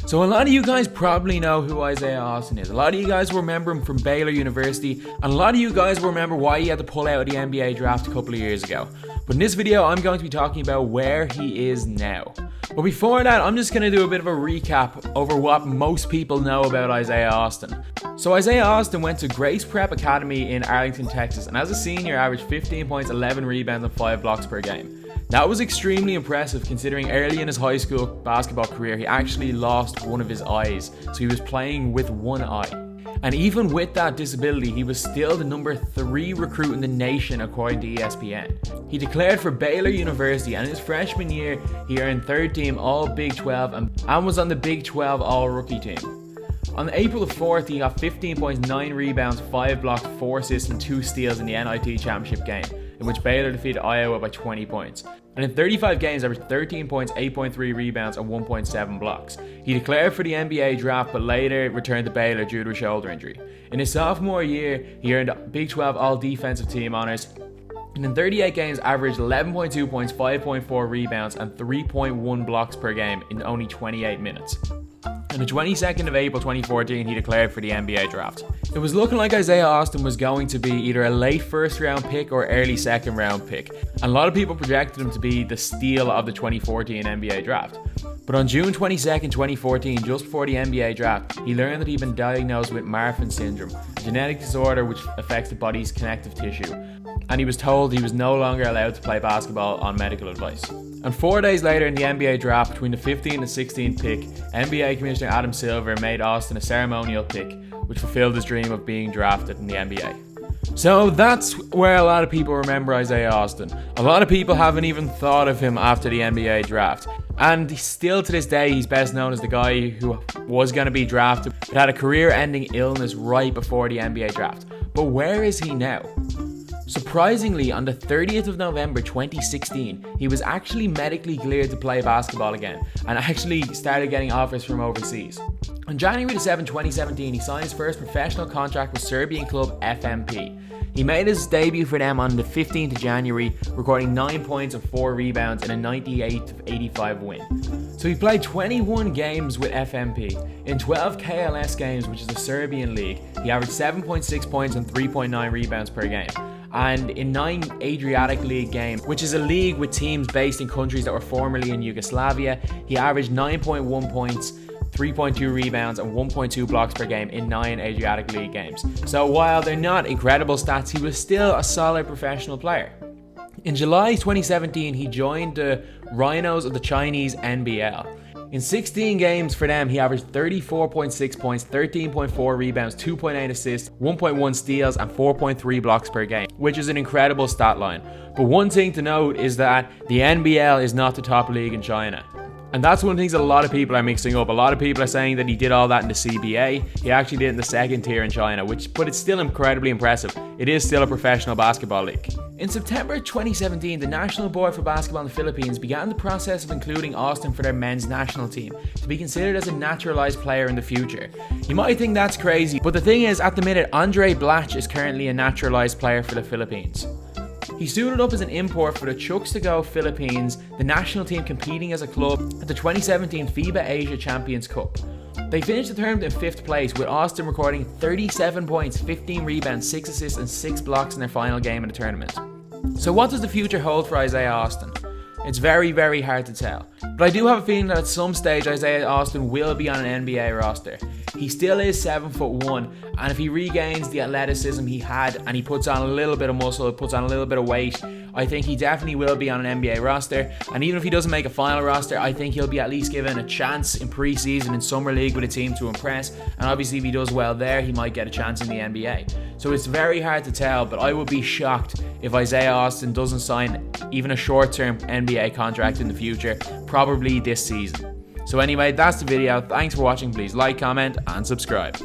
So a lot of you guys probably know who Isiah Austin is. A lot of you guys will remember him from Baylor University, and a lot of you guys will remember why he had to pull out of the NBA draft a couple of years ago. But in this video, I'm going to be talking about where he is now. But before that, I'm just going to do a bit of a recap over what most people know about Isiah Austin. So Isiah Austin went to Grace Prep Academy in Arlington, Texas, and as a senior averaged 15 points, 11 rebounds, and 5 blocks per game. That was extremely impressive considering early in his high school basketball career he actually lost one of his eyes, so he was playing with one eye. And even with that disability, he was still the number 3 recruit in the nation according to ESPN. He declared for Baylor University, and in his freshman year he earned 3rd team All Big 12 and was on the Big 12 All Rookie team. On April the 4th, he got 15 points, 9 rebounds, 5 blocks, 4 assists and 2 steals in the NIT championship game, in which Baylor defeated Iowa by 20 points. And in 35 games, averaged 13 points, 8.3 rebounds, and 1.7 blocks. He declared for the NBA draft, but later returned to Baylor due to a shoulder injury. In his sophomore year, he earned Big 12 All-Defensive Team honors, and in 38 games, averaged 11.2 points, 5.4 rebounds, and 3.1 blocks per game in only 28 minutes. On the 22nd of April 2014, he declared for the NBA draft. It was looking like Isiah Austin was going to be either a late first round pick or early second round pick, and a lot of people projected him to be the steal of the 2014 NBA draft. But on June 22nd, 2014, just before the NBA draft, he learned that he'd been diagnosed with Marfan syndrome, a genetic disorder which affects the body's connective tissue, and he was told he was no longer allowed to play basketball on medical advice. And 4 days later in the NBA draft, between the 15th and 16th pick, NBA Commissioner Adam Silver made Austin a ceremonial pick, which fulfilled his dream of being drafted in the NBA. So that's where a lot of people remember Isiah Austin. A lot of people haven't even thought of him after the NBA draft. And still to this day, he's best known as the guy who was going to be drafted, but had a career-ending illness right before the NBA draft. But where is he now? Surprisingly, on the 30th of November 2016, he was actually medically cleared to play basketball again, and actually started getting offers from overseas. On January 7, 2017, he signed his first professional contract with Serbian club FMP. He made his debut for them on the 15th of January, recording 9 points and 4 rebounds in a 98-85 win. So he played 21 games with FMP. In 12 KLS games, which is the Serbian league, he averaged 7.6 points and 3.9 rebounds per game. And in 9 Adriatic League games, which is a league with teams based in countries that were formerly in Yugoslavia, he averaged 9.1 points, 3.2 rebounds, and 1.2 blocks per game in 9 Adriatic League games. So while they're not incredible stats, he was still a solid professional player. In July 2017, he joined the Rhinos of the Chinese NBL. In 16 games for them, he averaged 34.6 points, 13.4 rebounds, 2.8 assists, 1.1 steals, and 4.3 blocks per game, which is an incredible stat line. But one thing to note is that the NBL is not the top league in China. And that's one of the things that a lot of people are mixing up. A lot of people are saying that he did all that in the CBA. He actually did it in the 2nd tier in China, but it's still incredibly impressive. It is still a professional basketball league. In September 2017, the National Board for Basketball in the Philippines began the process of including Austin for their men's national team to be considered as a naturalized player in the future. You might think that's crazy, but the thing is, at the minute, Andre Blatch is currently a naturalized player for the Philippines. He suited up as an import for the Chucks to Go Philippines, the national team competing as a club at the 2017 FIBA Asia Champions Cup. They finished the tournament in 5th place, with Austin recording 37 points, 15 rebounds, 6 assists and 6 blocks in their final game of the tournament. So what does the future hold for Isiah Austin? It's very, very hard to tell. But I do have a feeling that at some stage Isiah Austin will be on an NBA roster. He still is 7'1", and if he regains the athleticism he had and he puts on a little bit of muscle, puts on a little bit of weight, I think he definitely will be on an NBA roster. And even if he doesn't make a final roster, I think he'll be at least given a chance in pre-season in Summer League with a team to impress. And obviously if he does well there, he might get a chance in the NBA. So it's very hard to tell, but I would be shocked if Isiah Austin doesn't sign even a short-term NBA contract in the future, probably this season. So anyway, that's the video. Thanks for watching. Please like, comment, and subscribe.